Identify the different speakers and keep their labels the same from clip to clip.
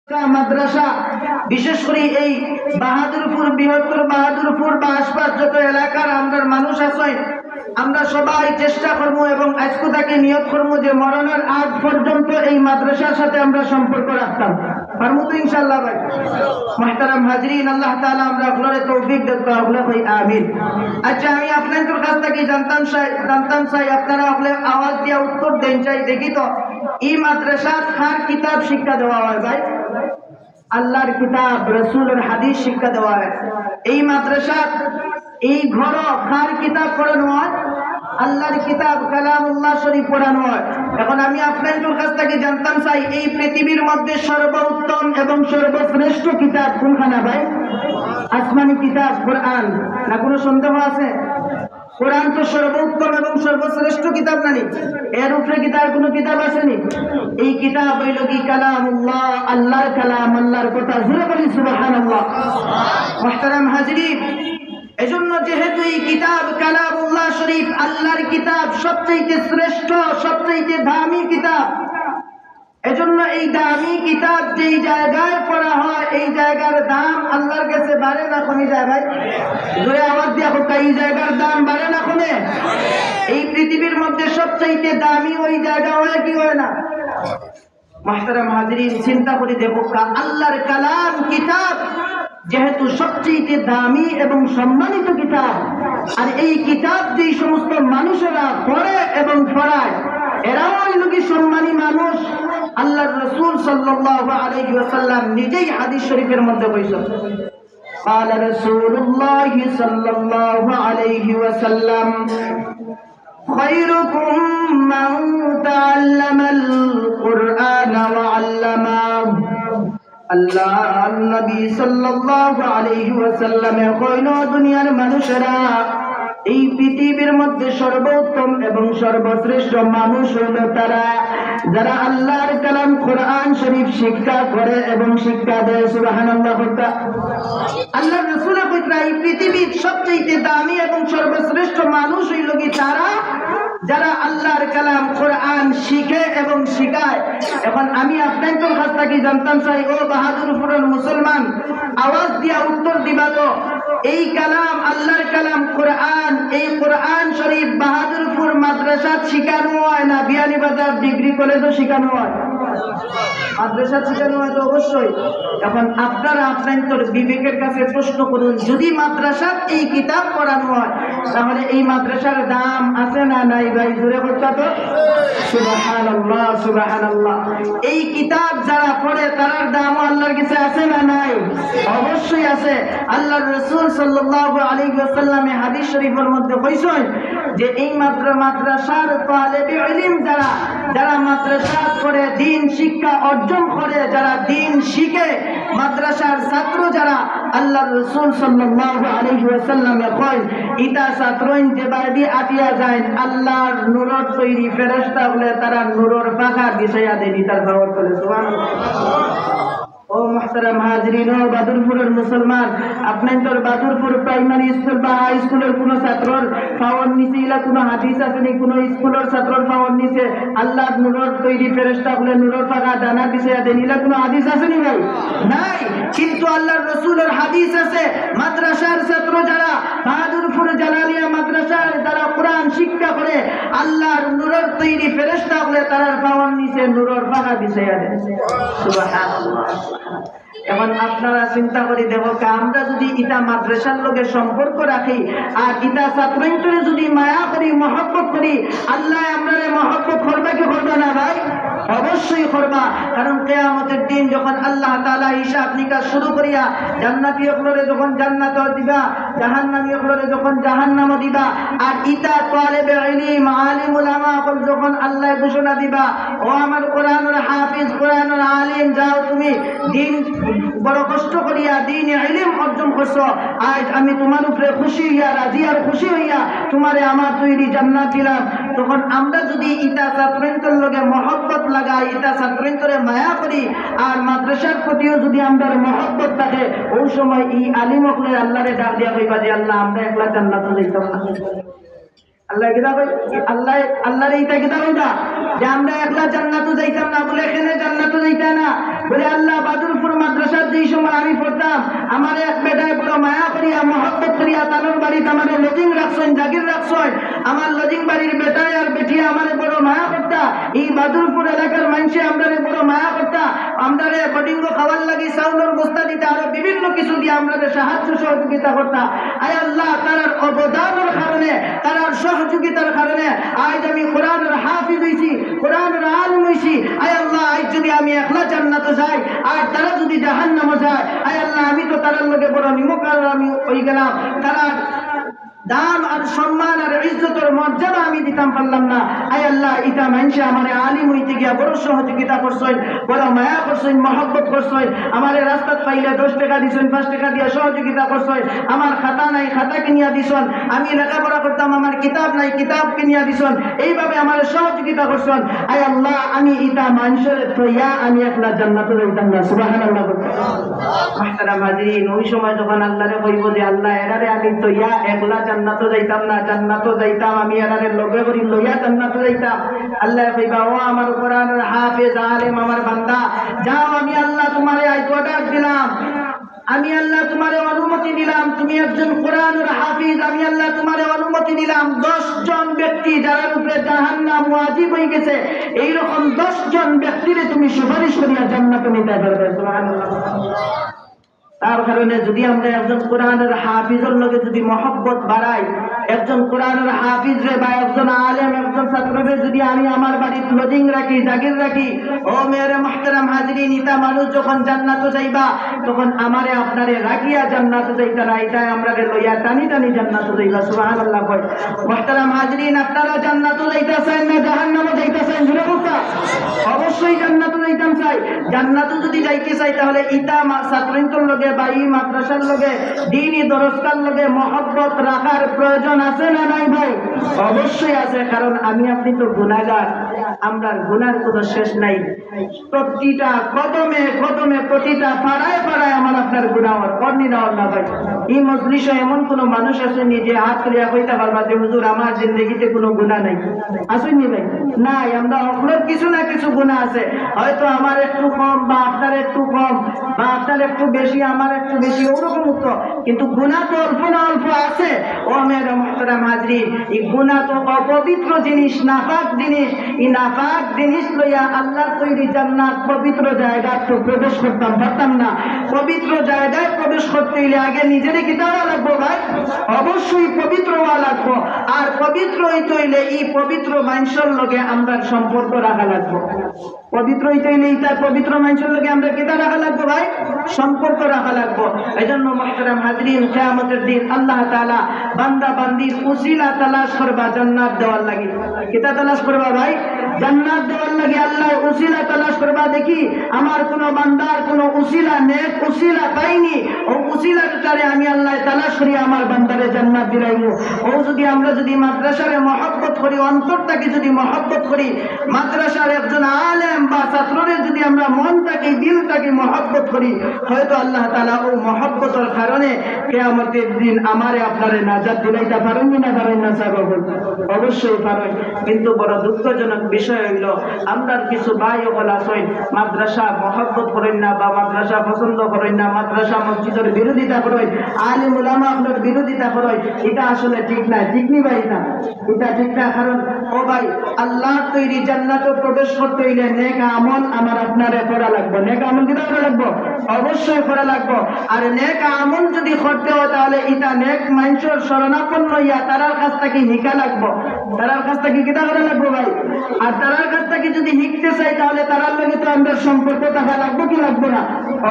Speaker 1: মাদ্রাসা বিশেষ করে এই বাহাদুরপুর বৃহত্তর বাহাদুরপুর বা আশপাশ যত এলাকার আমরা মানুষ আছে আমরা সবাই চেষ্টা করব এবং আজকে তাকে নিয়োগ করব যে মরণের আগ পর্যন্ত এই মাদ্রাসার সাথে আমরা সম্পর্ক রাখতাম পারবো তো ইনশাআল্লাহ ভাই মুহতারাম হাজরিন আল্লাহ তাআলা আমরা আপনারে তৌফিক দেন আল্লাহ ভাই আমিন। আচ্ছা আমি আপনাদের কাছ থেকে জানতাম চাই আপনারা আপনি আওয়াজ দিয়ে উত্তর দেন চাই দেখি তো এই মাদ্রাসা কার কিতাব শিক্ষা দেওয়া হয় ভাই? আল্লাহর কিতাব রাসূলের হাদিস শিক্ষা দেওয়া হয়। এই মাদ্রাসা এই ঘর কার কিতাব পড়ানো হয়? আল্লাহর কিতাব কালামুল্লাহ শরীফ পড়ানো হয়। এখন আমি আপনাদের কাছ থেকে জানতাম চাই এই পৃথিবীর মধ্যে সর্বোত্তম এবং সর্বশ্রেষ্ঠ কিতাব কোনখানা ভাই? আসমানি কিতাব কোরআন, না কোনো সন্দেহ আছে? কোরআন তো সর্বোত্তম এবং সর্বশ্রেষ্ঠ কিতাব নানি, এর উপরে কিতাব কোনো কিতাব আসেনি। এই কিতাব হইল কি কালামুল্লাহ, আল্লাহর কালাম, আল্লাহর কথা। জোরে বলি সুবহানাল্লাহ। মুহতারাম হাজরিন, এজন্য যেহেতু এই কিতাব কালামুল্লাহ শরীফ আল্লাহর কিতাব সবচেয়ে শ্রেষ্ঠ সবচেয়ে দামি কিতাব, এজন্য এই দামি কিতাব যেই জায়গায় পড়া হয় এই জায়গার দাম আল্লাহর কাছে বাড়ে না কমে যায় ভাই? জোরে আওয়াজ দিয়া হোক, এই জায়গার দাম বাড়ে না কমে? এই পৃথিবীর মধ্যে সবচেয়ে দামি ওই জায়গা হয় কি হয় না? মুহতারাম হাজরিন, চিন্তা করে দেখো আল্লাহর কালাম কিতাব যেহেতু সবচেয়ে দামি এবং সম্মানিত কিতাব, আর এই কিতাব যেই সমস্ত মানুষেরা পড়ে এবং পড়ায় এরাও হইল কি সম্মানী মানুষ। আল্লাহর রাসূল সাল্লাল্লাহু আলাইহি ওয়াসাল্লাম নিজেই হাদিস শরীফের মধ্যে বলেছেন, قال رسول الله صلى الله عليه وسلم خيركم من تعلم القرآن وعلمه। আল্লাহ নবী সাল্লাল্লাহু আলাইহি ওয়াসাল্লাম কইল দুনিয়ার মানুষেরা এই পৃথিবীর মধ্যে সর্বোত্তম এবং সর্বশ্রেষ্ঠ মানুষ হইল তারা যারা আল্লাহর কালাম কোরআন শরীফ শিক্ষা করে এবং শিক্ষা দেয়। সুবহানাল্লাহ। আল্লাহ রাসূল কইলেন এই পৃথিবীর সবচেয়ে দামি এবং সর্বশ্রেষ্ঠ মানুষ হইল কি তারা যারা আল্লাহর কালাম কোরআন শিখে এবং শিখায়। এখন আমি আপনাদের কাছ থেকে জানতাম চাই ও বাহাদুরপুরের মুসলমান, আওয়াজ দিয়া উত্তর দিবা তো এই কালাম আল্লাহর কালাম কোরআন, এই কোরআন শরীফ বাহাদুরপুর মাদ্রাসা শিখানো হয় না বিয়ানীবাজার ডিগ্রি কলেজও শিখানো হয়? মাদ্রাসা শিখানো হয় তো অবশ্যই। এখন আপনারা আপনাদের বিবেকের কাছে প্রশ্ন করুন, যদি মাদ্রাসার এই কিতাব পড়ানো হয় তাহলে এই মাদ্রাসার দাম আছে না নাই ভাই? জোরে বলতে তো সুবহানাল্লাহ সুবহানাল্লাহ। এই কিতাব যারা পড়ে তার দাম আল্লাহর কাছে আছে না নাই? অবশ্যই আছে। আল্লাহর রাসূল সাল্লাল্লাহু আলাইহি ওয়াসাল্লাম হাদিস শরীফের মধ্যে কইছেন যে এই মাদ্রাসার তালেবে ইলম যারা মাদ্রাসা পড়ে দিন শিক্ষা অর্জন করে, যারা দিন শিখে, মাদ্রাসার ছাত্র যারা, আল্লাহর রাসূল সাল্লাল্লাহু আলাইহি ওয়াসাল্লাম কয় ইতা ছাত্রইন যে বাড়ি আটিয়া যায় আল্লাহর নূরের তৈরি ফেরেশতা বলে তারা নূরের পাখা বিছায়া দেন। তার খবর করে সুবহানাল্লাহ। ও মুহতারাম হাজরিন ও বাদুরপুরের মুসলমান, আপনাদের বাদুরপুর প্রাইমারি স্কুল বা হাই স্কুলের কোন ছাত্রর পাওয়ার নিচে ইলা কোন হাদিস আছে নি? কোন স্কুলের ছাত্রর পাওয়ার নিচে আল্লাহর নূরের তৈরি ফেরেশতা বলে নূরের পাখা ডানা বিছায়া দেন, ইলা কোন হাদিস আছে নি ভাই? নাই। কিন্তু আল্লাহর রাসূলের হাদিস আছে মাদ্রাসার ছাত্র যারা বাহাদুরপুর জালালিয়া মাদ্রাসার যারা কোরআন শিক্ষা করে আল্লাহর নূরের তৈরি ফেরেশতা বলে তার পাওয়ার নিচে নূরের পাখা বিছায়া দেন। সুবহানাল্লাহ। এখন আপনারা চিন্তা করে দেখো আমরা যদি ইটা মাদ্রাসার লোকের সম্পর্ক রাখি আর ইটা ছাত্রীদের যদি মায়া করি মহব্বত করি, আল্লাহ আমরা মহব্বত করবে কি করবে না ভাই? অবশ্যই করবা। কারণ কিয়ামতের দিন যখন আল্লাহ তাআলা হিসাব নিকাশ শুরু করিয়া জান্নাতি হকলরে যখন জান্নাত দিবা, জাহান্নামী হকলরে যখন জাহান্নাম দিবা, আর ইতা তালেবে ইলম আলিম উলামা হকল যখন আল্লাহ ঘোষণা দিবা ও আমার কোরআনের হাফিজ কোরআনের আলিম যাও তুমি দিন বড় কষ্ট করিয়া দিন ইলম অর্জন করছো, আজ আমি তোমার উপরে খুশি হইয়া রাজি আর খুশি হইয়া তোমারে আমার তৈরি জান্নাত দিলাম। তখন আমরা যদি ইটা ছাত্রীদের লগে মহব্বত লাগাই, ইটা ছাত্রীদের মায়া করি আর মাদ্রাসার প্রতিও যদি আমরা মহব্বত থাকে, ওই সময় এই আলিম হকলে আল্লাহরে ডাক দিয়া কইবা যে আল্লাহ আমরা একলা জান্নাতে যাইতাম না। আল্লাহ কিতা কই? আল্লাহরে ইটা কিতা কইবা? যে আমরা একলা জান্নাতও যাইতাম না, বলে এখানে জান্নাতও যাইতা না, বলে আল্লাহ বাদুরপুর মাদ্রাসার যেই সময় আমি পড়তাম আমার এক বেটায় বড় মায়া করিয়া মহব্বত করিয়া তানোর বাড়িতে আমার লজিং রাখছেন, জাগির রাখছেন, আমার লজিং বাড়ির বেটায় আর বেটিয়া আমার বড় মায়া করতা, এই বাদুরপুর এলাকার মানুষে আমরা বড় মায়া করতা, আমরা বডিঙ্গ খাওয়ার লাগি চাউলের বস্তা দিতে আরো বিভিন্ন কিছু দিয়ে আমরা সাহায্য সহযোগিতা করতা। আয় আল্লাহ তার অবদানের কারণে, তার সহযোগিতার কারণে আজ আমি কোরআনের হাফিজ হইছি, কোরআনের আলিম হইছি। আয় আল্লাহ আজ যদি আমি একলা জান্নাতে যাই আর তারা যদি জাহান্নামে যায়, আয় আল্লাহ আমি তো তার লগে বড় নিমকার আমি হয়ে গেলাম, তারা দাম আর সম্মান আর ইজ্জতের মর্যাদা আমি দিতাম পারলাম না। আয় আল্লাহ ইটা মানুষে আমার আলিম হইতে গিয়া বড় সহযোগিতা করছেন, বড় মায়া করছেন, মহব্বত করছেন, আমার রাস্তাত পাইলে 10 টাকা দিছেন, 5 টাকা দিয়ে সহযোগিতা করছেন, আমার খাতা নাই খাতা কিনিয়া দিছেন, আমি লেখাপড়া করতাম আমার কিতাব নাই কিতাব কিনিয়া দিছেন, এইভাবে আমার সহযোগিতা করছেন। আয় আল্লাহ আমি ইটা মানুষের তৈয়া আমি একলা জান্নাতে যাইতাম না। সুবহানাল্লাহ। মাহতারাম হাজিরিন, ওই সময় যখন আল্লাহরে কইব যে আল্লাহ এরারে আমি তৈয়া একলা জান্নাতও যাইতাম না, জান্নাতও যাইতাম আমি এরারে লগে করি লইয়া জান্নাতও যাইতাম, আল্লাহ কইবা ও আমার কোরআনের হাফেজ আলেম আমার বান্দা যাও, আমি আল্লাহ তোমারে আজ অর্ডার দিলাম, আমি আল্লাহ তোমারে অনুমতি দিলাম, তুমি একজন কোরআনের হাফিজ, আমি আল্লাহ তোমারে অনুমতি দিলাম 10 জন ব্যক্তি যারা উপরে জাহান্নাম ওয়াজিব হয়ে গেছে, এইরকম 10 জন ব্যক্তিরে তুমি সুপারিশ করিয়া জান্নাতে নিতে পারবে। সুবহানাল্লাহ। তার কারণে যদি আমরা একজন কোরআনের হাফিজের লগে যদি মহব্বত বাড়াই, একজন কোরআনের হাফিজ রে বা একজন আলেম একজন ছাত্ররে যদি আমি আমার বাড়িতে লজিং রাখি, জাগির রাখি, ও মেরে মুহতারাম হাজিরিন, ইতা মানুষ যখন জান্নাতে যাইবা তখন আমারে আপনারে রাখিয়া জান্নাতে যাইতা না, এটা আমরা লইয়া টানি টানি জান্নাতে যাইবা। সুবহানাল্লাহ। কয় মুহতারাম হাজিরিন, আপনারা জান্নাতে যাইতাছেন না জাহান্নামে যাইতাছেন? জোরে বলতা। অবশ্যই জান্নাতে যাইতাম চাই। জান্নাতে যদি যাইতে চাই তাহলে ইতা ছাত্রীর লগে বা এই মাদ্রাসার লগে দ্বীনি দরসকার লগে মহব্বত রাখার প্রয়োজন আছে না নাই ভাই? অবশ্যই আছে, কারণ আমি আপনি তো গুনাহগার, আমরা গুনার কোনো শেষ নাই, প্রতিটা কদমে কদমে প্রতিটা পাড়ায় পাড়ায় আমার আপনার গুনাহ করনি না আল্লাহ ভাই। এই মজলিসে এমন কোন মানুষ আসেনি যে হাত তুলিয়া কইতে পারবা যে হুজুর আমার জিন্দেগিতে কোনো গুনাহ নাই? আসেনি ভাই? নাই। আমরা অপরাধ কিছু না কিছু গুনাহ আছে, হয়তো আমার একটু কম বা আপনার একটু কম বা আপনার একটু বেশি আমার একটু বেশি, ওরকম তো, কিন্তু গুনাহ তো অল্প না অল্প আছে। ও মেরে মুহতারাম হাজরিন, এই গুনাহ তো অপবিত্র জিনিস, নাপাক জিনিস, এই নাপাক জিনিস লইয়া আল্লাহর তৈরি জান্নাত পবিত্র জায়গায় তো প্রবেশ করতাম পারতাম না। পবিত্র জায়গায় প্রবেশ করতে হইলে আগে নিজেরে কি দেওয়া লাগবো ভাই? অবশ্যই পবিত্র হওয়া লাগবো। আর পবিত্র হইতে হইলে এই পবিত্র মানুষের লগে আমরা সম্পর্ক রাখা লাগবো। পবিত্র হইতে হইলে তার পবিত্র মানুষের লগে আমরা কেটা রাখা লাগবো ভাই? সম্পর্ক রাখা লাগবো। এই জন্য মুহতারাম হাজরিন, কিয়ামতের দিন আল্লাহ তাআলা বান্দা বান্দির উসিলা তালাশ করবা জান্নাত দেওয়ার লাগি। কেটা তালাশ করবা ভাই? জান্নাত দেওয়ার লাগি আল্লাহ উসিলা তালাশ করবা। দেখি আমার কোন বান্দার কোন উসিলা নেক উসিলা পাইনি, ও উসিলাটারে আমি আল্লাহ তালাশ করি আমার বান্দারে জান্নাত দিলাইমু। ও যদি আমরা যদি মাদ্রাসারে মহব্বত করি, অন্তরটাকে যদি মহব্বত করি, মাদ্রাসার একজন আলেম বা ছাত্ররে যদি আমরা মনটাকে দিলটাকে মহব্বত করি, হয়তো আল্লাহ তাআলা ও মহব্বতের কারণে কিয়ামতের দিন আমারে আপনারে নাজাত দিলাইতে পারেন না পারেন না সাহেব? অবশ্যই পারেন। কিন্তু বড় দুঃখজনক বিষয় হইল আমরা কিছু ভাই ওগুলো আছেন মাদ্রাসা মহব্বত করেন না বা মাদ্রাসা পছন্দ করেন না, মাদ্রাসা মসজিদের বিরোধিতা করেন, আলিম উলামা আপনার বিরোধিতা করেন। এটা আসলে ঠিক না। ঠিক নি ভাই? এটা ঠিক না। কারণ ও ভাই, আল্লাহর তৈরি জান্নাতে প্রবেশ করতে হইলে নেক আমল আমার আপনারে করা লাগবে। নেক আমল কি করা লাগবে? অবশ্যই করা লাগবে। আর নেক আমল যদি করতে হয় তাহলে এটা নেক মানুষের শরণাপন্ন হইয়া তারার কাছ থেকে শিখা লাগবে। তারার কাছ থেকে কিতা করা লাগবে ভাই? আর তারার কাছ থেকে যদি শিখতে চাই তাহলে তারার লগে তো আমাদের সম্পর্ক থাকা লাগবে কি লাগবে না?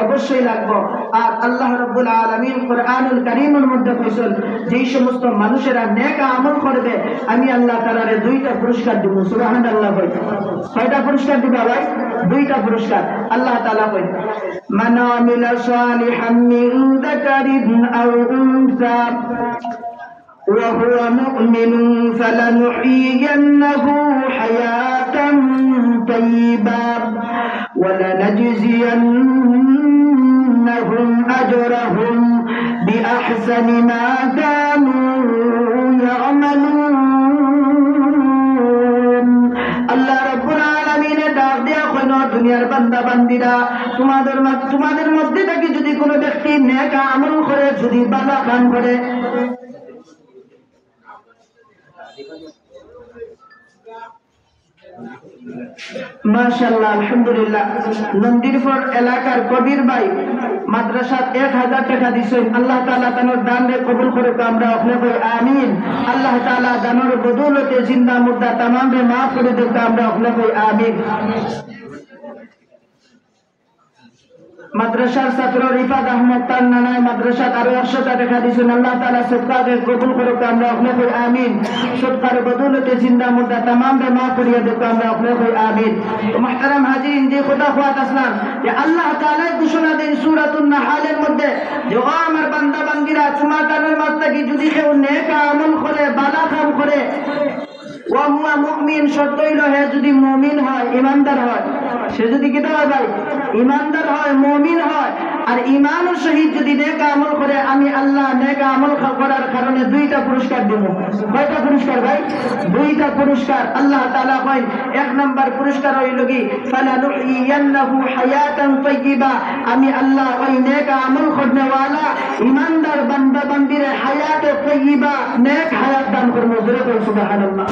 Speaker 1: অবশ্যই লাগবে। আর আল্লাহ রাব্বুল আলামিন কোরআনুল কারীমের মধ্যে কইছেন যেই সমস্ত মানুষেরা নেক আমল করবে আমি আল্লাহ তাআলারে 2টা পুরস্কার দেব। সুবহানাল্লাহ ভাই। কয়টা পুরস্কার দিবা ভাই? 2টা পুরস্কার। আল্লাহ তাআলা কই মান আমিলা সালিহান মিন যাকারিন আও উনসা وهو مؤمن فلنحيينه حياة طيبة ولنجزينهم أجرهم بأحسن ما كانوا يعملون। الله رب বান্দিরা, তোমাদের মধ্যে থেকে যদি কোনো ব্যক্তি নেক আমল করে, যদি বালা কাম করে, মাশাআল্লাহ আলহামদুলিল্লাহ, নন্দীরপুর এলাকার কবির ভাই মাদ্রাসাত 1000 টাকা দিছেন। আল্লাহ তাআলা তানোর দানকে কবুল করে, আমরা আপনি কই আমিন। আল্লাহ তাআলা দানোর বদৌলতে জিন্দা মুর্দা तमाम রে maaf করে দেব, আমরা আপনি কই আমিন। মাদ্রাসার ছাত্র রিফাত আহমদ তার নানায় মাদ্রাসাত আরো 100 টাকা দিয়েছেন। আল্লাহ তাআলা সদকাকে কবুল করুক, আমরা আপনি কই আমিন। সদকার বদৌলতে জিন্দা মুর্দা तमाम রে maaf করিয়া দেব, আমরা আপনি কই আমিন। তো মুহতারাম হাজিরিন, যে খোদা খুয়াত আসলাম, যে আল্লাহ তাআলা ঘোষণা দেন সূরাতুন নাহলের মধ্যে যে ও আমার বান্দা বান্দিরা, তোমাদের মধ্যে কি যদি কেউ নেক আমল করে, ভালো কাম করে, ওয়া হুয়া মুমিন, শর্ত হইলো হে যদি মুমিন হয়, ইমানদার হয়। সে যদি কি হয় ভাই, ইমানদার হয়, মুমিন হয়, আর ইমানের সহিত যদি নেক আমল করে, আমি আল্লাহ নেক আমল করার কারণে 2টা পুরস্কার দেব। কয়টা পুরস্কার ভাই? 2টা পুরস্কার। আল্লাহ তাআলা কয়, 1 নাম্বার পুরস্কার হইল কি, ফালানুহইয়ান্নাহু হায়াতান তাইয়্যিবা, আমি আল্লাহ ওই নেক আমল করনেওয়ালা ইমানদার বান্দা বান্দিরে হায়াতে তাইয়্যিবা, নেক হায়াত দান করব। জোরে বল সুবহানাল্লাহ।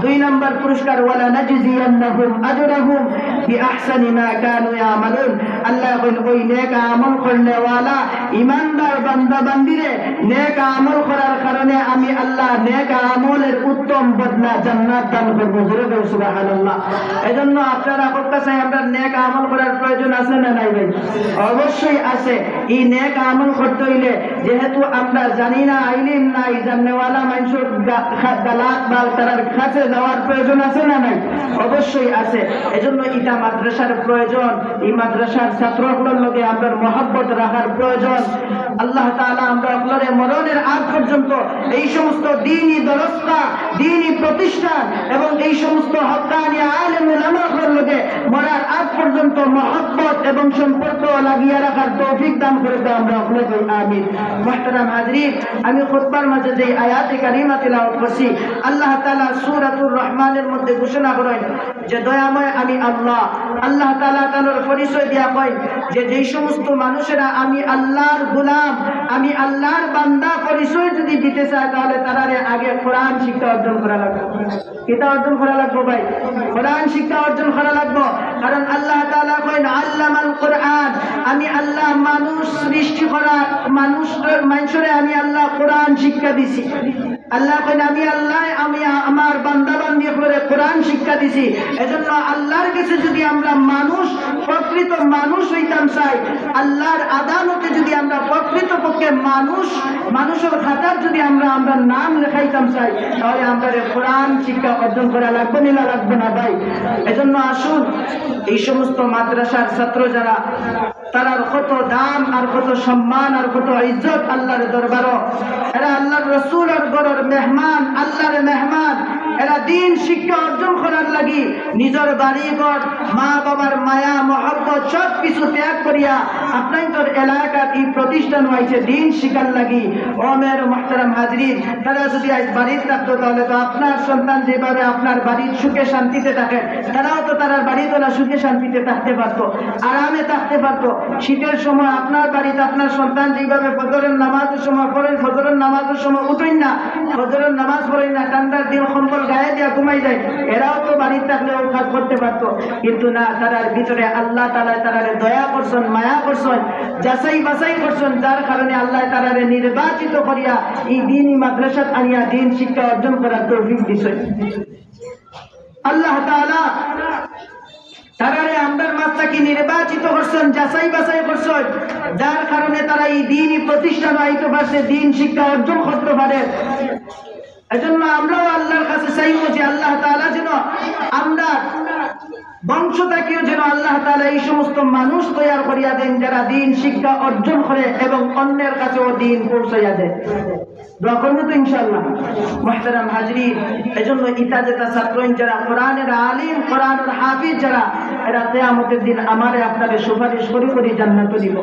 Speaker 1: 2 নাম্বার পুরস্কার, ওয়ালা নাজজিয়ান্নাহুম আজরাহুম বিআহসানি মা কানু ইয়ামালুন, আল্লাহ কইল ওই নেক আমল করনেওয়ালা ইমানদার বান্দা বান্দিরে নেক আমল করার কারণে আমি আল্লাহ নেক আমলের উত্তম বদলা জান্নাত দান করব। জোরে বল সুবহানাল্লাহ। এজন্য আপনারা বলতেছে আমরা নেক আমল করার প্রয়োজন আছে না নাই ভাই? অবশ্যই আছে। এই নেক আমল করতে হইলে যেহেতু আমরা জানি না, ইলম নাই, জাননেওয়ালা মানুষের গালাত বা তার কাছে যাওয়ার প্রয়োজন আছে না নাই? অবশ্যই আছে। এজন্য এটা মাদ্রাসার প্রয়োজন। এই মাদ্রাসার ছাত্রগুলোর লগে আমরা মহব্বত রাখার প্রয়োজন। আল্লাহ তাআলা আমরা আপনাদের মরণের আগ পর্যন্ত এই সমস্ত দ্বীনি দরসা, দ্বীনি প্রতিষ্ঠান এবং এই সমস্ত হক্কানি আলেম উলামাদের লগে মরার আগ পর্যন্ত মহব্বত এবং সম্পর্ক লাগিয়ে রাখার তৌফিক দান করে দাও, আমরা আপনাদের আমিন। মুহতারাম হাজরিন, আমি খুতবার মাঝে যে আয়াতে কারিমা তিলাওয়াত করছি, আল্লাহ তাআলা সূরাতুর রহমানের মধ্যে ঘোষণা করেন যে দয়াময় আমি আল্লাহ। আল্লাহ তাআলা তার পরিচয় দিয়া কয় যে যেই সমস্ত মানুষেরা আমি আল্লাহর গোলাম, আমি আল্লাহর বান্দা পরিচয় যদি দিতে চায়, তাহলে তারারে আগে কোরআন শিক্ষা অর্জন করা লাগবে। কিতা অর্জন করা লাগবে ভাই? কোরআন শিক্ষা অর্জন করা লাগবে। কারণ আল্লাহ তাআলা কয় আল্লামাল কোরআন, আমি আল্লাহ মানুষ সৃষ্টি করা মানুষের আমি আল্লাহ কোরআন শিক্ষা দিছি। আল্লাহ কয় আমি আল্লাহ আমি আমার বান্দা বান্দি করে কোরআন শিক্ষা দিছি। এজন্য আল্লাহর কাছে যদি আমরা মানুষ, প্রকৃত মানুষ হইতাম চাই, আল্লাহর আদালতে যদি আমরা প্রকৃত পক্ষে মানুষের খাতার যদি আমরা নাম লেখাইতাম চাই, তাহলে আমরা কোরআন শিক্ষা অর্জন করা লাগবে না, লাগবে না ভাই? এজন্য আসুন, এই সমস্ত মাদ্রাসার ছাত্র যারা, তারার কত দাম আর কত সম্মান আর কত ইজ্জত আল্লাহর দরবারও। এরা আল্লাহর রাসূলের ঘরের মেহমান, আল্লাহর মেহমান। এরা দিন শিক্ষা অর্জন করার লাগি নিজের বাড়িঘর, মা বাবার মায়া মহব্বত সব কিছু ত্যাগ করিয়া আপনার এলাকার এই প্রতিষ্ঠান হয়েছে দিন শিখার লাগি। ও মেয়ের মুহতারাম হাজরিন, তারা যদি আজ বাড়ির থাকতো, তাহলে তো আপনার সন্তান যেভাবে আপনার বাড়ির সুখে শান্তিতে থাকে, তারাও তো তার বাড়িতে সুখে শান্তিতে থাকতে পারতো, আরামে থাকতে পারতো। শীতের সময় আপনার বাড়িতে আপনার সন্তান যেভাবে ফজরের নামাজের সময় পড়েন, ফজরের নামাজের সময় উঠেন না, ফজরের নামাজ পড়েন না, ঠান্ডার দিন কম্বল গায়ে দিয়া ঘুমাই যায়, এরাও তো বাড়িতে থাকলে ও কাজ করতে পারতো। কিন্তু না, তারার ভিতরে আল্লাহ তাআলা তারারে দয়া করছেন, মায়া করছেন, যাচাই বাছাই করছেন, যার কারণে আল্লাহ তারারে নির্বাচিত করিয়া এই দ্বীনি মাদ্রাসাত আনিয়া দিন শিক্ষা অর্জন করার তৌফিক দিছেন। আল্লাহ তাআলা তারারে আমরার মাত্রাকে নির্বাচিত করছেন, যাচাই বাছাই করছেন, যার কারণে তারা এই দ্বীনি প্রতিষ্ঠান আইতে পারছে, দিন শিক্ষা অর্জন করতে পারে। এজন্য আমরাও আল্লাহর কাছে চাইব যে আল্লাহ তাআলা যেন আমরা বংশটাকেও যেন আল্লাহ তাআলা এই সমস্ত মানুষ তৈরি করিয়া দেন যারা দিন শিক্ষা অর্জন করে এবং অন্যের কাছেও দিন পৌঁছাইয়া দেয়। দোয়া করবো তো ইনশাআল্লাহ। মুহতারাম হাজরিন, এজন্য ইতা যেটা ছাত্র যারা কোরআনের আলিম, কোরআনের হাফিজ যারা, এরা কিয়ামতের দিন আমারে আপনাদের সুপারিশ করি জান্নাত দিব।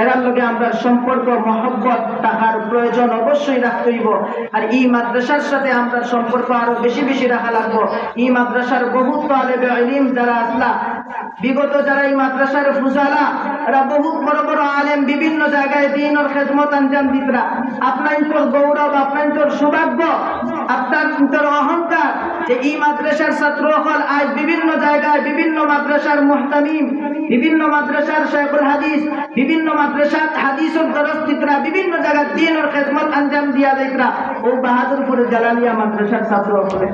Speaker 1: এরার লগে আমরা সম্পর্ক মহব্বত থাকার প্রয়োজন অবশ্যই রাখতে হইব। আর এই মাদ্রাসার সাথে আমরা সম্পর্ক আরো বেশি বেশি রাখা লাগবো। এই মাদ্রাসার বহু তালেবে ইলম যারা আসলা, বিগত যারা এই মাদ্রাসার ফুজালা এরা বহু বড় বড় আলেম বিভিন্ন জায়গায় দ্বীনের খেদমত আঞ্জাম দিতরা। আপনার তোর গৌরব, আপনার তোর সৌভাগ্য, আপনার তোর অহংকার যে এই মাদ্রাসার ছাত্র হল আজ বিভিন্ন জায়গায় বিভিন্ন মাদ্রাসার মুহতামিম, বিভিন্ন মাদ্রাসার শেখুল হাদিস, বিভিন্ন মাদ্রাসার হাদিসের দরস দিতরা, বিভিন্ন জায়গায় দ্বীনের খেদমত আঞ্জাম দিয়া দিতরা ও বাহাদুরপুর জালালিয়া মাদ্রাসার ছাত্র হলে।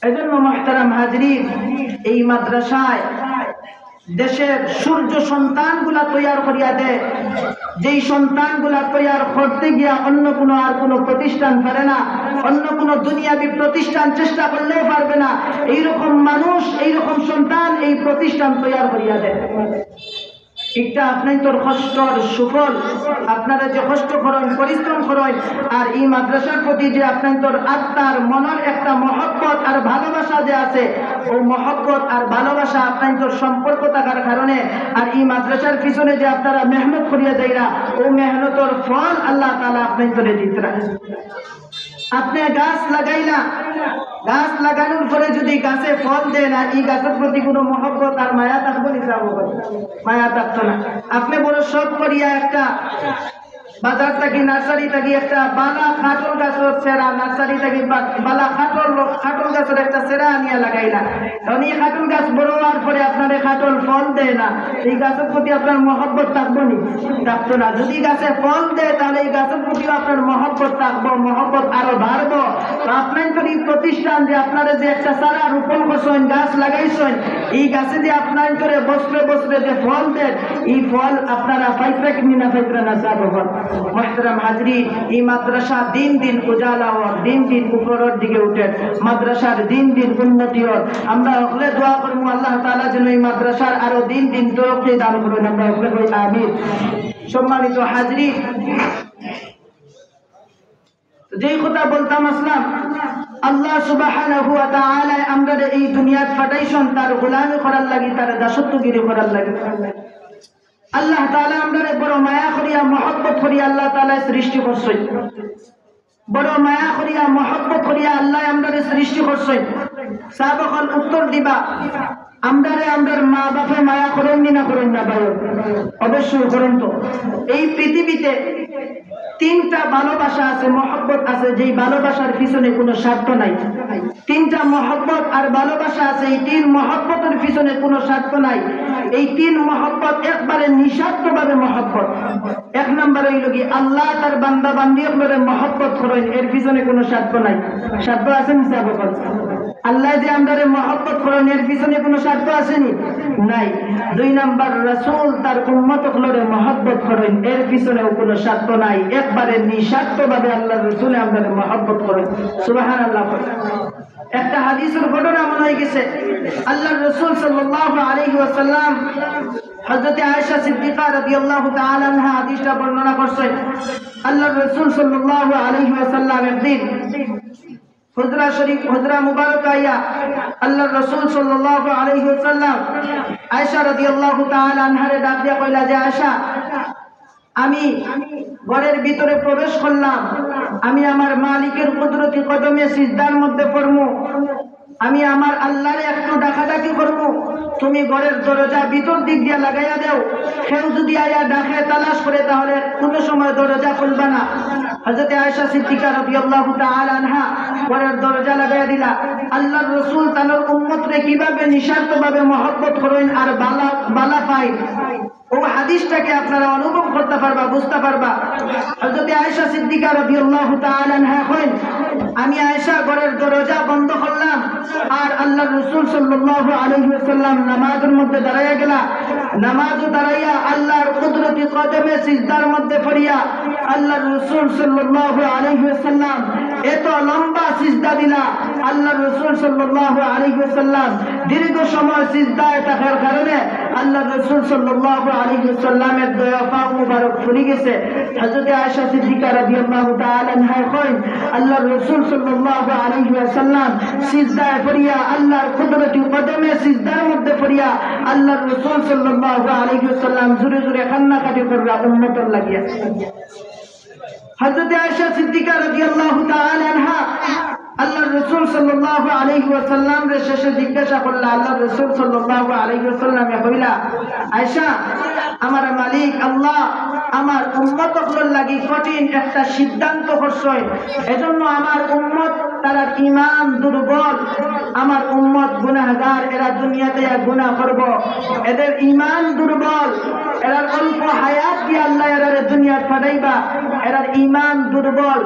Speaker 1: এজন্য মুহতারাম হাজরিন, এই মাদ্রাসায় দেশের সূর্য সন্তানগুলা তৈয়ার করিয়া দেয়, যেই সন্তানগুলা তৈয়ার করতে গিয়া অন্য কোনো আর কোনো প্রতিষ্ঠান পারে না, অন্য কোনো দুনিয়াবি প্রতিষ্ঠান চেষ্টা করলেও পারবে না। এইরকম মানুষ, এইরকম সন্তান এই প্রতিষ্ঠান তৈয়ার করিয়া দেয়। একটা আপনি তোর কষ্টর সুফল, আপনারা যে কষ্ট করেন, পরিশ্রম করেন, আর এই মাদ্রাসার প্রতি যে আপনার তোর আত্মার মনের একটা মহব্বত আর ভালোবাসা যে আছে, ও মহব্বত আর ভালোবাসা আপনার তোর সম্পর্ক থাকার কারণে আর এই মাদ্রাসার পিছনে যে আপনারা মেহনত করিয়া যাইরা, ও মেহনতর ফল আল্লাহ তাআলা আপনার তোরে দিতরা। আপনি গাছ লাগাইলা, গাছ লাগানোর পরে যদি গাছে ফল দেয় না, এই গাছের প্রতি কোনো মহব্বত আর মায়া থাকবো নিসাব মায়া থাকতো না। আপনি বড় শখ করিয়া একটা বাজার থাকি নার্সারি থাকি একটা বালা খাটল গাছের সেরা, নার্সারি থাকি বালা খাটল গাছের একটা সেরা আনিয়া লাগাইলা, কারণ এই খাটল গাছ বড় হওয়ার পরে আপনার খাটল ফল দেয় না, এই গাছের প্রতি আপনার মহব্বত থাকবো নি? থাকতো না। যদি গাছে ফল দেয় তাহলে এই গাছের প্রতি আপনার মহব্বত থাকবো, মহব্বত আরো বাড়বো। তো আপনার তো এই প্রতিষ্ঠান যে আপনারা যে একটা সারা রোপণ করছেন, গাছ লাগাইছেন, এই গাছে যে আপনার করে বছরে বছরে যে ফল দেন, এই ফল আপনারা পাইপরা কিনি না পাইপরা না যাবো। মুহতারাম হাজরিন, এই মাদ্রাসা দিন দিন উজালা হওয়ার, দিন দিন উপরের দিকে উঠে, মাদ্রাসার দিন দিন উন্নতি হওয়ার আমরা হলে দোয়া করবো আল্লাহ তাআলা যেন এই মাদ্রাসার আরো দিন দিন তরক্কি দান করুন। আমরা হলে কই আমিন। সম্মানিত হাজরিন, যেই কথা বলতাম আসলাম, আল্লাহ সুবহানাহু ওয়া তাআলা আমরা এই দুনিয়াত পাঠাইছেন তার গোলামি করার লাগি, তার দাসত্বগিরি করার লাগি। আল্লাহ তাআলা আমাদের বড় মায়া করিয়া মহব্বত করিয়া আল্লাহ তাআলা সৃষ্টি করছেন, বড় মায়া করিয়া মহব্বত করিয়া আল্লাহ আমাদের সৃষ্টি করছেন। সাহাবাগণ উত্তর দিবা, আমরার মা বাপে মায়া করেন না করেন না? ভাই অবশ্যই করেন। তো এই পৃথিবীতে তিনটা ভালোবাসা আছে, মহব্বত আছে, যেই ভালোবাসার পিছনে কোনো স্বার্থ নাই। তিনটা মহব্বত আর ভালোবাসা আছে, এই তিন মহব্বতের পিছনে কোনো স্বার্থ নাই। এই তিন মহব্বত একবারে নিঃস্বার্থভাবে মহব্বত। এক নম্বর হইল কি, আল্লাহ তার বান্দা বান্দি আপনারা মহব্বত করেন, এর পিছনে কোনো স্বার্থ নাই। স্বার্থ আছে নিসাব? আল্লাহ যে আমাদের মহব্বত করেন, এর পিছনে কোনো স্বার্থ আসেনি? নাই। দুই নাম্বার, রাসূল তার উম্মত গুলোরে মহব্বত করেন, এর পিছনেও কোনো স্বার্থ নাই। একবারে নিঃস্বার্থভাবে আল্লাহ রাসূল আমাদের মহব্বত করেন। সুবহানাল্লাহ। একটা হাদিসের ঘটনা মনে হয়ে গেছে, আল্লাহর রাসূল সাল্লাল্লাহু আলাইহি ওয়াসাল্লাম হযরত আয়েশা সিদ্দিকা রাদিয়াল্লাহু তাআলা আনহা হাদিসটা বর্ণনা করছেন। আল্লাহর রাসূল সাল্লাল্লাহু আলাইহি ওয়াসাল্লাম একদিন হুজরা শরীফ, হুজরা মুবারক আইয়া আল্লাহর রাসূল সাল্লাল্লাহু আলাইহি ওয়াসাল্লাম আয়েশা রাদিয়াল্লাহু তাআলা আনহারে ডাক দিয়া কইলা যে, আয়েশা, আমি ঘরের ভিতরে প্রবেশ করলাম, আমি আমার মালিকের কুদরতি কদমে সিজদার মধ্যে পড়মু, আমি আমার আল্লাহরে একটু ডাকাডাকি করবো, তুমি ঘরের দরজা ভিতর দিক দিয়া লাগাইয়া দাও, কেউ যদি আয়া ডাকে তালাশ করে তাহলে কোনো সময় দরজা খুলবা না। হযরত আয়েশা সিদ্দিকা রাদিয়াল্লাহু তাআলা আনহা ঘরের দরজা লাগাইয়া দিলা। আল্লাহর রাসূল তার উম্মতরে কিভাবে নিঃস্বার্থভাবে মহব্বত করেন আর বালা পায়, ও হাদিসটাকে আপনারা অনুভব করতে পারবা, বুঝতে পারবা। হযরত আয়েশা সিদ্দিকা রাদিয়াল্লাহু তাআলা আনহা কইন, আমি আয়েশা ঘরের দরজা বন্ধ করলাম আর আল্লাহর রাসূল সাল্লাল্লাহু আলাইহি ওয়াসাল্লাম নামাজের মধ্যে দাঁড়াইয়া গেলা। নামাজে দাঁড়াইয়া আল্লাহর কুদরতি কদমে সিজদার মধ্যে পড়িয়া আল্লাহর রাসূল সাল্লাল্লাহু আলাইহি ওয়াসাল্লাম এত লম্বা সিজদা দিলা। আল্লাহর রাসূল সাল্লাল্লাহু আলাইহি ওয়াসাল্লাম দীর্ঘ সময় সিজদায় থাকার কারণে আল্লাহর রাসূল সাল্লাল্লাহু আলাইহি ওয়াসাল্লামের দয়া পা মুবারক ফুলে গেছে। হযরত আয়েশা সিদ্দিকা রাদিয়াল্লাহু তাআলা আনহা কইন, আল্লাহর রাসূল সাল্লাল্লাহু আলাইহি ওয়াসাল্লাম সিজদায় পড়িয়া আল্লাহর কুদরতি কদমে সিজদার মধ্যে পড়িয়া আল্লাহর রাসূল সাল্লাল্লাহু আলাইহি ওয়াসাল্লাম জোরে জোরে কান্নাকাটি করলা উম্মতের লাগিয়া। হযরত আয়েশা সিদ্দিকা রাদিয়াল্লাহু তাআলা আনহা আল্লাহ রাসূল সাল্লাল্লাহু আলাইহি ওয়াসাল্লাম রে শেষে জিজ্ঞাসা করলা, আল্লাহ রাসূল সাল্লাল্লাহু আলাইহি ওয়াসাল্লাম কইলা, আয়েশা আমার মালিক আল্লাহ আমার উম্মত হলোর লাগি কঠিন একটা সিদ্ধান্ত করছই, এজন্য আমার উম্মত তারা ঈমান দুর্বল, আমার উম্মত গুনাহগার, এরা দুনিয়াতে গুনাহ করব, এদের ঈমান দুর্বল, এরা অল্প হায়াত দিয়ে আল্লাহ এরা দুনিয়াতে পাঠাইবা, এরা ঈমান দুর্বল।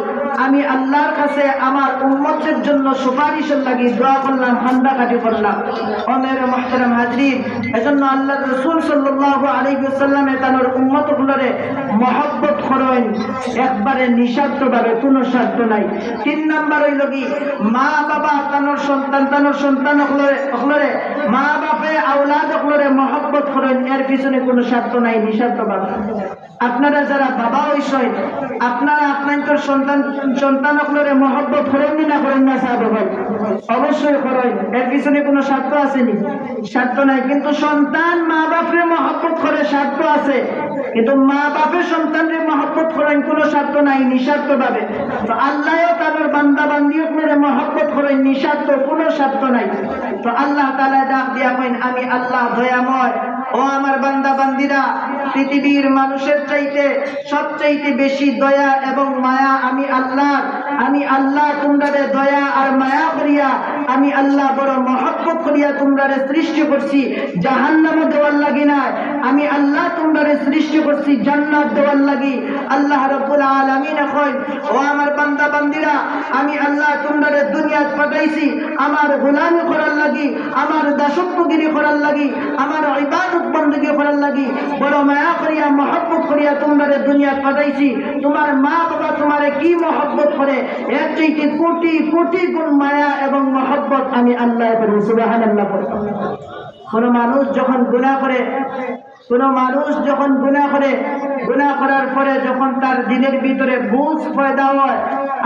Speaker 1: আমি আল্লাহর কাছে আমার উম্মতের জন্য সুপারিশের লাগি দোয়া করলাম, কান্দাকাটি করলাম। ও মেরে মুহতারাম হাজরিন, এজন্য আল্লাহর রাসূল সাল্লাল্লাহু আলাইহি ওয়াসাল্লাম তার উম্মতগুলোরে মহব্বত করেন একবারে নিঃস্বার্থভাবে, কোনো স্বার্থ নাই। 3 নাম্বার হইল কি, মা বাবা তানোর সন্তান হলরে মা বাপে আওলাদ হলরে মহব্বত করেন, এর পিছনে কোনো স্বার্থ নাই, নিঃস্বার্থভাবে। আপনারা যারা বাবা হইছেন, আপনারা আপনাদের সন্তান হলরে মহব্বত করেন না করেন না সাহেব ভাই? অবশ্যই করেন, এর পিছনে কোনো স্বার্থ আসেনি, স্বার্থ নাই। কিন্তু সন্তান মা বাপরে মহব্বত করে, স্বার্থ আছে। কিন্তু মা বাপের সন্তানরে মহব্বত করেন, কোনো স্বার্থ নাই, নিঃস্বার্থভাবে। তো আল্লাহও তাদের বান্দা বান্দিও করে মহব্বত করেন নিঃস্বার্থ, কোনো স্বার্থ নাই। তো আল্লাহ তাআলা ডাক দিয়া কইন, আমি আল্লাহ দয়াময়, ও আমার বান্দা বান্দিরা, পৃথিবীর মানুষের চাইতে সবচাইতে বেশি দয়া এবং মায়া আমি আল্লাহ। আমি আল্লাহ তোমরারে দয়া আর মায়া করিয়া, আমি আল্লাহ বড় মহব্বত করিয়া তোমরারে সৃষ্টি করছি, জাহান্নামে দেওয়ার লাগি না। আমি আল্লাহ তোমরারে সৃষ্টি করছি জান্নাত দেওয়ার লাগি। আল্লাহ রাব্বুল আলামিন কয়, ও আমার বান্দা বান্দিরা, আমি আল্লাহ তোমরারে দুনিয়াত পাঠাইছি আমার গোলামি করার লাগি, আমার দাসত্বগিরি করার লাগি, আমার ইবাদত বندگی করার লাগি। বড় মায়া করিয়া মহব্বত করিয়া তোমরারে দুনিয়াত পাঠাইছি। তোমার মা বাবা তোমারে কি মহব্বত করে, এর চাইতে কোটি কোটি গুণ মায়া এবং মহব্বত আমি আল্লাহ করি। সুবহানাল্লাহ। কোন মানুষ যখন গুনাহ করে, গুনাহ করার পরে যখন তার দিলের ভিতরে বুঝ পয়দা হয়,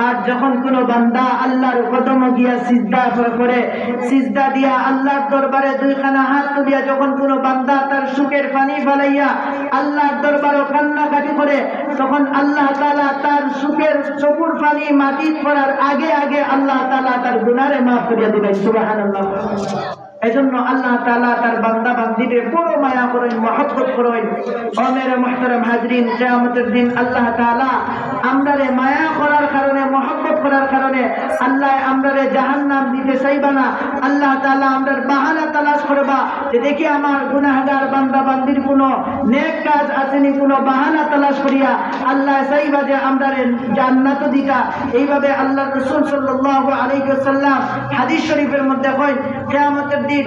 Speaker 1: আর যখন কোন বান্দা আল্লাহর কদমে গিয়া সিজদা করে, সিজদা দিয়া আল্লাহর দরবারে দুইখানা হাত তুলিয়া যখন কোন বান্দা তার সুখের পানি ফেলাইয়া আল্লাহর দরবারে কান্নাকাটি করে, তখন আল্লাহ তাআলা তার সুখের চকুর পানি মাটি পড়ার আগে আগে আল্লাহ তাআলা তার গুনাহে মাফ করিয়া দিবেন। সুবহানাল্লাহ। এজন্য আল্লাহ তাআলা তার বান্দা বান্দিদের বড় মায়া করেন, মহব্বত করেন। ও মেরে মুহতারাম হাজরিন, কিয়ামতের দিন আল্লাহ তাআলা আমরারে মায়া করার কারণে, মহব্বত করার কারণে আল্লাহ আমরারে জাহান্নাম দিতে চাইবা না। আল্লাহ তাআলা আমরার বাহানা তালাশ করবা যে দেখি আমার গুনাহগার বান্দা বান্দির কোনো নেক কাজ আসেনি, কোনো বাহানা তালাশ করিয়া আল্লাহ চাইবা যে আমরারে জান্নাত দিতা। এইভাবে আল্লাহর রাসূল সাল্লাল্লাহু আলাইহি ওয়াসাল্লাম হাদিস শরীফের মধ্যে কয়, কিয়ামতের দিন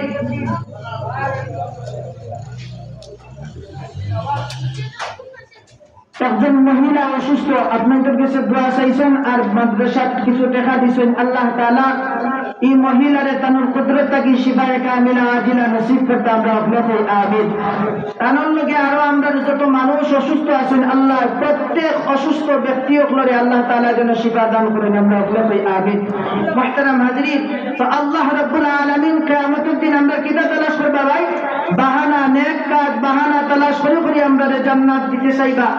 Speaker 1: একজন মহিলা অসুস্থ, আপনাদের কাছে দোয়া চাইছেন আর মাদ্রাসা কিছু টাকা দিয়েছেন। আল্লাহ তাআলা এই মহিলারে তানোর কুদরত থাকি শিফায়ে কামিলা আজিলা নসিব করতে আমরা আপনাকে আমিন। তানোর লগে আরো আমরা যত মানুষ অসুস্থ আছেন, আল্লাহ প্রত্যেক অসুস্থ ব্যক্তিগুলোরে আল্লাহ তাআলা যেন শিফা দান করেন, আমরা আপনাকে আমিন। মুহতারাম হাজরিন, তো আল্লাহ রাব্বুল আলামিন কিয়ামতের দিন আমরা কিটা তালাশ করবা ভাই? বাহানা, নেক কাজ বাহানা তালাশ করে আমরা জান্নাত দিতে চাইবা।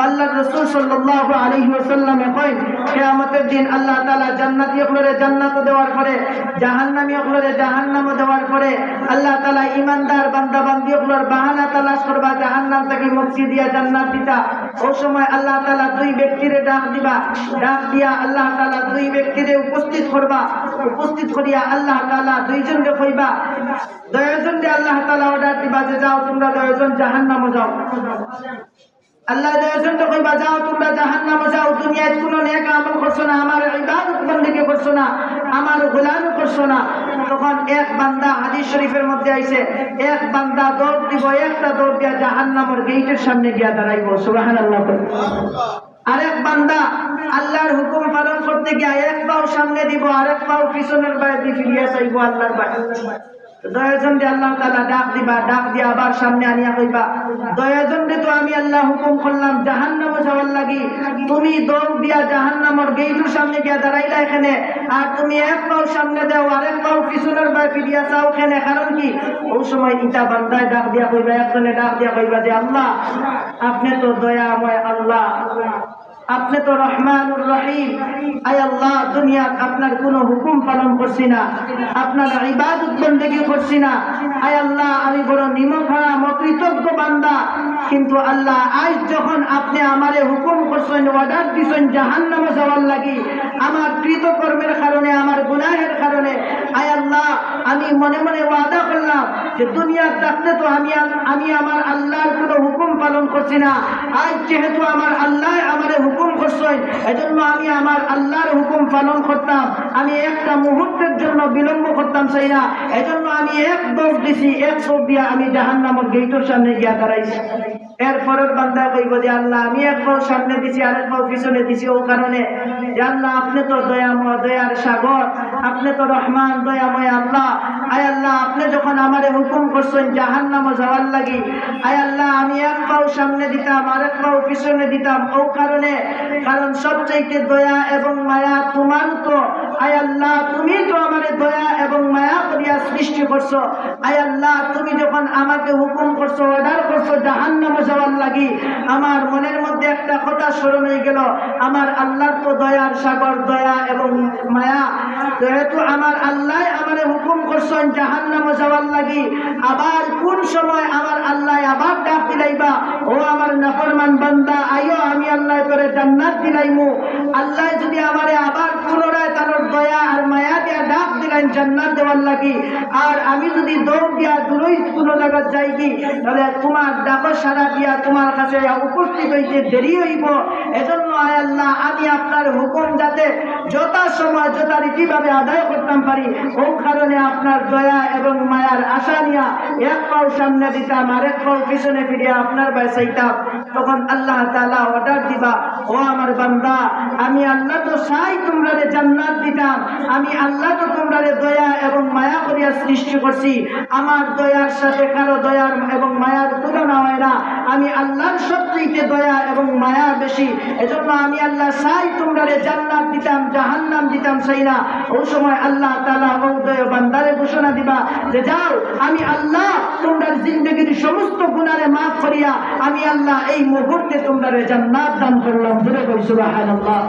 Speaker 1: আল্লাহ রাসূল সাল্লাল্লাহু আলাইহি ওয়াসাল্লাম কয়, কিয়ামতের দিন আল্লাহ তাআলা জান্নাতীয়গুলোরে জান্নাত দেওয়ার পরে, জাহান্নামীগুলোরে জাহান্নাম দেওয়ার পরে আল্লাহ তাআলা ঈমানদার বান্দা বান্দীগুলোর বাহানা তালাশ করবা জাহান্নাম থেকে মুক্তি দিয়া জান্নাত দিতা। ওই সময় আল্লাহ তাআলা দুই ব্যক্তিরে ডাক দিবা, ডাক দিয়া আল্লাহ তাআলা দুই ব্যক্তিরে উপস্থিত করবা, উপস্থিত করিয়া আল্লাহ তাআলা দুইজনকে কইবা, দুইজনকে আল্লাহ তাআলা অর্ডার দিবা যে যাও তোমরা দুইজন জাহান্নামে যাও। আল্লাহ দুইজনকে কইবা যাও তোমরা জাহান্নামে যাও, দুনিয়ায় কোনো নেক আমল করছো না, আমার ইবাদত বندگی করছো না, আমার গোলামি করছো না। তখন এক বান্দা, হাদিস শরীফের মধ্যে আইছে, এক বান্দা দৌড় দিব, একটা দৌড় দিয়া জাহান্নামের গেটের সামনে গিয়া দাঁড়াইব। সুবহানাল্লাহ। আরেক বান্দা আল্লাহর হুকুম পালন করতে গিয়া এক পাও সামনে দিব, আরেক পাও পিছনের বাইরে ফিরিয়া চাইব আল্লাহর বাইরে। দয়াজন দিয়ে আল্লাহ তাআলা ডাক দিবা, ডাক দিয়ে আবার সামনে আনিয়া কইবা, দয়াজন রে তো আমি আল্লাহ হুকুম করলাম জাহান্নামে যাওয়ার লাগি, তুমি দৌড় দিয়া জাহান্নামের গেটের সামনে গিয়া দাঁড়াইলা এখানে, আর তুমি এক পাও সামনে দাও, আরেক পাও পিছনের বাইরে ফিরিয়া চাও এখানে, কারণ কি? ওই সময় ইটা বান্দায় ডাক দিয়া কইবা, একজনে ডাক দিয়া কইবা যে আল্লাহ আপনি তো দয়াময় আল্লাহ, আপনি তো রহমানুর রহিম। আয় আল্লাহ, দুনিয়াত আপনার কোনো হুকুম পালন করছি না, আপনার ইবাদত বন্দেগী করছি না। আয় আল্লাহ, আমি বড় নিমকহারাম অকৃতজ্ঞ বান্দা। কিন্তু আল্লাহ, আজ যখন আপনি আমারে হুকুম করছেন, অর্ডার দিচ্ছেন জাহান্নামে যাওয়ার লাগি, আমার কৃতকর্মের কারণে, আমার গুনাহের কারণে, আয় আল্লাহ, আমি মনে মনে ওয়াদা করলাম যে দুনিয়ার থাকতে তো আমি আমার আল্লাহর কোনো হুকুম পালন করছি না। আজ যেহেতু আমার আল্লাহ আমারে হুকুম করছেন, এজন্য আমি আমার আল্লাহর হুকুম পালন করতাম। আমি একটা মুহূর্তের জন্য বিলম্ব করতাম চাই না। এজন্য আমি এক দৌড় দিছি, এক দৌড় দিয়া আমি জাহান্নামের গেটের সামনে গিয়া দাঁড়াইছি। এরপরের বান্দা কইব যে আল্লাহ, আমি এক পাও সামনে দিছি, আরেক পাও পিছনে দিছি, ও কারণে যে আল্লাহ, আপনি তো দয়াময়, দয়ার সাগর, আপনি তো রহমান, দয়াময় আল্লাহ। আয় আল্লাহ, আপনি যখন আমারে হুকুম করছেন জাহান্নামে যাওয়ার লাগি, আয় আল্লাহ, আমি এক পাও সামনে দিতাম, আরেক পাও পিছনে দিতাম, ও কারণে, কারণ সবচাইতে দয়া এবং মায়া তোমার তো। আয় আল্লাহ, তুমি তো আমারে দয়া এবং মায়া করিয়া সৃষ্টি করছো। আয় আল্লাহ, তুমি যখন আমাকে হুকুম করছো, অর্ডার করছো জাহান্নামে যাওয়ার লাগি, আমার মনের মধ্যে একটা কথা স্মরণ হয়ে গেল, আমার আল্লাহর তো দয়ার সাগর, দয়া এবং মায়া। যেহেতু আমার আল্লাহ আমারে হুকুম করছেন জাহান্নামে যাওয়ার লাগি, আবার কোন সময় আমার আল্লাহ আবার ডাক দিলাইবা, ও আমার নাফরমান বান্দা, আইও, আমি আল্লাহ করে জান্নাত দিলাইমু। আল্লাহ যদি আমারে আবার পুনরায় তার দয়া আর মায়া দিয়া ডাক দিলেন জান্নাত দেওয়ার লাগি, আর আমি যদি দৌড় দিয়া দূরই কোনো জায়গা যাই কি, তাহলে তোমার ডাকর সারা দিয়া তোমার কাছে উপস্থিত হইতে দেরি হইব। এজন্য আয় আল্লাহ, আমি আপনার হুকুম যাতে যথা সময় যথারীতিভাবে আদায় করতাম পারি, ও কারণে আপনার দয়া এবং মায়ার আশা নিয়া এক পাও সামনে দিতাম, আরেক পাও পিছনে ফিরিয়া আপনার বাসাইতাম। তখন আল্লাহ তাআলা অর্ডার দিবা, ও আমার বান্দা, আমি আল্লাহ তো চাই তোমরারে জান্নাত দিতাম, আমি আল্লাহ তো তোমরারে দয়া এবং মায়া করিয়া সৃষ্টি করছি। আমার দয়ার সাথে কারো দয়ার এবং মায়ার তুলনা হয় না। আমি আল্লাহর সবচেয়ে দয়া এবং মায়া বেশি। এজন্য আমি আল্লাহ চাই তোমরারে জান্নাত দিতাম, জাহান্নাম দিতাম চাই না। ওই সময় আল্লাহ তাআলা ও দয়া বান্দারে ঘোষণা দিবা যে যাও, আমি আল্লাহ তোমরার জিন্দেগীর সমস্ত গুনারে মাফ করিয়া আমি আল্লাহ এই মুহূর্তে তোমরারে জান্নাত দান করলাম। বলে কই সুবহানাল্লাহ।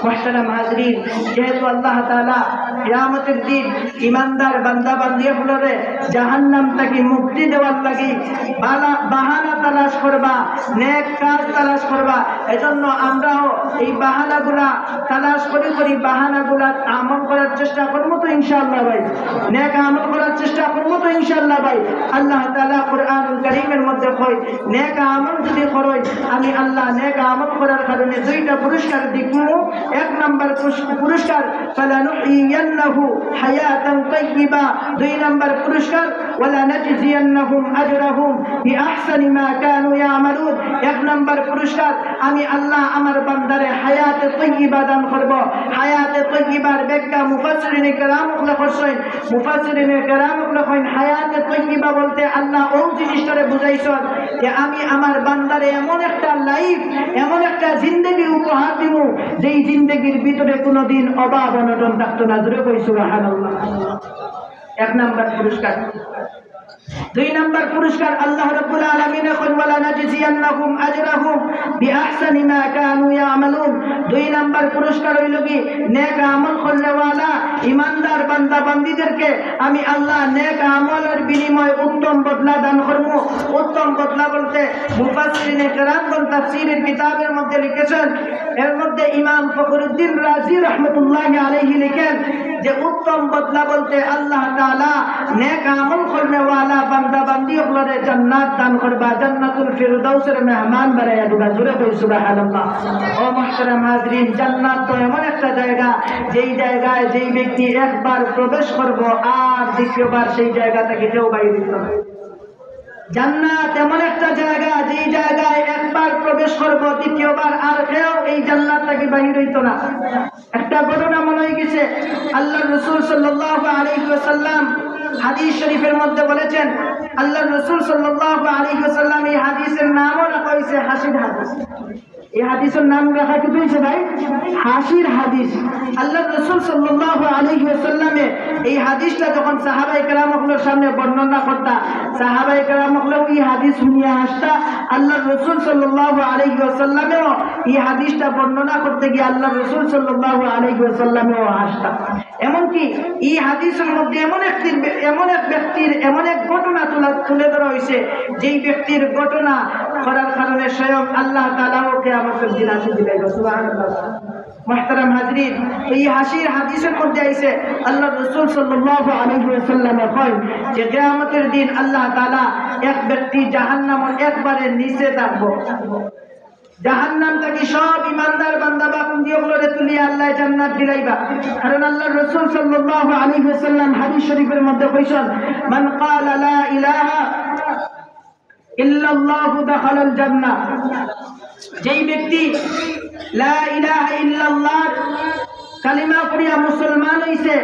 Speaker 1: মুহতারাম হাজরিন, যেহেতু আল্লাহ তাআলা কিয়ামতের দিন ইমানদার বান্দা বান্দিয়াগুলোরে জাহান্নাম থেকে মুক্তি দেওয়ার লাগি বাহানা তালাশ করবা, নেক কাজ তালাশ করবা। এজন্য আমরাও এই বাহানাগুলা তালাশ করি বাহানাগুলা আমল করার চেষ্টা করবো তো ইনশাআল্লাহ ভাই, নেক আমল করার চেষ্টা করবো তো ইনশাআল্লাহ ভাই। আল্লাহ তাআলা কুরআনুল কারীমের মধ্যে কয়, নেক আমল যদি করই আমি আল্লাহ নেক আমল করার কারণে দুইটা পুরস্কার দিব। এক নাম্বার পুরস্কার ফালানুহিয়ান্নাহু হায়াতান তাইয়্যিবা, দুই নাম্বার পুরস্কার ওয়ালা নাজজিয়ান্নাহুম আজরাহুম বিআহসানি মা কানু ইয়ামালুন। এক নাম্বার পুরস্কার, আমি আল্লাহ আমার বান্দারে হায়াতে তাইয়্যিবা দান করব। হায়াতে তাইয়্যিবার ব্যাখ্যা মুফাসসিরিনে কেরাম করছেন। মুফাসসিরিনে কেরাম করেন হায়াতে তাইয়্যিবা বলতে আল্লাহ ওই জিনিসটারে বুঝাইছেন যে আমি আমার বান্দারে এমন একটা লাইফ, এমন একটা জিন্দেগি উপহার দিব যেই জিন্দেগির ভিতরে কোনোদিন অভাব অনটন থাকতো না। জোরে কই সুবহানাল্লাহ। এক নাম্বার পুরস্কার। দুই নাম্বার পুরস্কার আল্লাহ রাব্বুল আলামিন কইন ওয়ালা নাজজিয়ান্নাহুম আজরাহুম বিআহসানি মা কানু ইয়ামালুন। দুই নাম্বার পুরস্কার হইল কি, নেক আমল করলেওয়ালা ইমানদার বান্দা বান্দীদেরকে আমি আল্লাহ নেক আমলের বিনিময়ে উত্তম বদলা দান করব। উত্তম বদলা বলতে মুফাসসিরিনে কেরামগণ তাফসীরের কিতাবের মধ্যে লিখেছেন, এর মধ্যে ইমাম ফখরুদ্দিন রাজি রাহমাতুল্লাহি আলাইহি লিখেন যে উত্তম বদলা বলতে আল্লাহ তাআলা নেক আমল করনেওয়ালা বান্দা বান্দিগুলোরে জান্নাত দান করবা, জান্নাতুল ফিরদাউসের মেহমান বানাইয়া দিবা। জোরে কই সুবহানাল্লাহ। ও মুহতারাম হাজরিন, জান্নাত তো এমন একটা জায়গা যেই জায়গায় যেই ব্যক্তি একবার প্রবেশ করব আর দ্বিতীয়বার সেই জায়গা থেকে কেউ বাইরে দিতে হবে। জান্নাত এমন একটা জায়গা যেই জায়গায় একবার প্রবেশ করব দ্বিতীয়বার আর কেউ এই জান্নাত থেকে বাইরে হইতো না। একটা ঘটনা মনে হয়ে গেছে, আল্লাহর রাসূল সাল্লাল্লাহু আলাইহি ওয়াসাল্লাম হাদিস শরীফের মধ্যে বলেছেন, আল্লাহর রাসূল সাল্লাল্লাহু আলাইহি ওয়াসাল্লাম এই হাদিসের নামও রাখা হয়েছে হাসির হাদিস। এই হাদিসের নাম রাখা কি হয়েছে ভাই? হাসির হাদিস। আল্লাহর রাসূল সাল্লাল্লাহু আলাইহি ওয়াসাল্লামে এই হাদিসটা যখন সাহাবায়ে কেরামগুলোর সামনে বর্ণনা করতা, সাহাবায়ে কেরামগুলো এই হাদিস শুনিয়া হাসতা। আল্লাহর রাসূল সাল্লাল্লাহু আলাইহি ওয়াসাল্লামেও এই হাদিসটা বর্ণনা করতে গিয়ে আল্লাহর রাসূল সাল্লাল্লাহু আলাইহি ওয়াসাল্লামেও হাসতা। এমনকি এই হাদিসের মধ্যে এমন এক ব্যক্তির এমন এক ঘটনা তুলে ধরা হয়েছে, যেই ব্যক্তির ঘটনা করার কারণে স্বয়ং আল্লাহ তাআলাও কিয়ামতের দিন হাসি দিবেন। সুবহানাল্লাহ। মুহতারাম হাজরিন, এই হাসির হাদিসের মধ্যে আইছে আল্লাহর রাসূল সাল্লাল্লাহু আলাইহি ওয়াসাল্লাম কয় যে কিয়ামতের দিন আল্লাহ তাআলা এক ব্যক্তি জাহান্নামের একবারে নিচে রাখবো। জাহান্নাম থেকে সব ইমানদার বান্দা বান্দিগুলোরে তুলিয়া আল্লাহ জান্নাত দিলাইবা। কারণ আল্লাহর রাসূল সাল্লাল্লাহু আলাইহি ওয়াসাল্লাম হাদিস শরীফের মধ্যে কইছেন, মান ক্বালা লা ইলাহা ইল্লাল্লাহু দাখালাল জান্নাহ। যেই ব্যক্তি লা ইলাহা ইল্লাল্লাহ কালিমা পড়িয়া মুসলমান হইছে,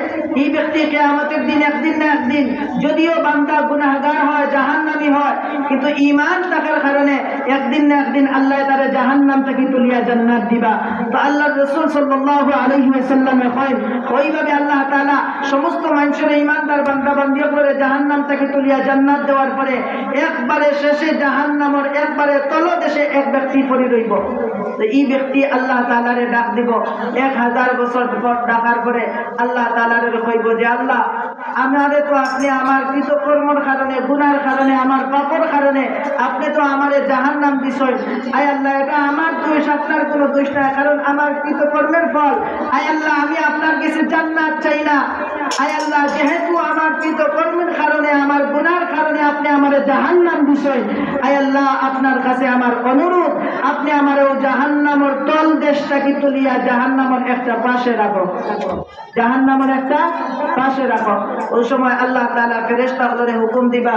Speaker 1: এই ব্যক্তি কিয়ামতের দিন একদিন না একদিন, যদিও বান্দা গুনাহগার হয়, জাহান্নামী হয়, কিন্তু ঈমান থাকার কারণে একদিন না একদিন আল্লাহ তাআলা জাহান্নাম থেকে তুলিয়া জান্নাত দিবা। তো আল্লাহর রাসূল সাল্লাল্লাহু আলাইহি ওয়াসাল্লাম কয় ওইভাবে আল্লাহ তাআলা সমস্ত মানুষের ঈমানদার বান্দা বান্দিগুলোরে জাহান্নাম থেকে তুলিয়া জান্নাত দেওয়ার পরে একবারে শেষে জাহান্নামের একবারে তলদেশে এক ব্যক্তি পড়ে রইব। তো এই ব্যক্তি আল্লাহ তাআলারে ডাক দিব। 1000 বছর পর ডাকার পরে আল্লাহ তাআলারে কইব যে আল্লাহ, আমারে তো আপনি আমার কৃতকর্মের কারণে, গুনার কারণে, আমার পাপের কারণে আপনি তো আমারে জাহান্নাম দিছেন। আয় আল্লাহ, এটা আমার দোষ, আপনার কোনো দোষ না, কারণ আমার কৃতকর্মের ফল। আয় আল্লাহ, আমি আপনার কাছে জান্নাত চাই না। আয় আল্লাহ, যেহেতু আমার কৃতকর্মের কারণে, আমার গুনার কারণে আপনি আমারে জাহান্নাম দিছেন, আয় আল্লাহ, আপনার কাছে আমার অনুরোধ, আপনি আমার ওই জাহান্নামের তল দেশটাকে তুলিয়া জাহান্নামের একটা পাশে রাখো, জাহান্নামের একটা পাশে রাখো। ওই সময় আল্লাহ তাআলা ফেরেশতাগুলোরে হুকুম দিবা,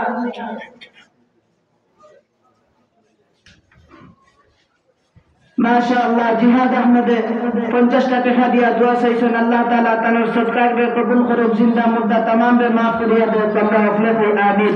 Speaker 1: মাশাআল্লাহ, জিহাদ আহমদে 50 টাকা দিয়া দোয়া চাইছেন। আল্লাহ তাআলা তার সদকাকে কবুল করুক, জিন্দা মুর্দা तमाम রে মাফ করিয়া দেয়। আমরা আমিন।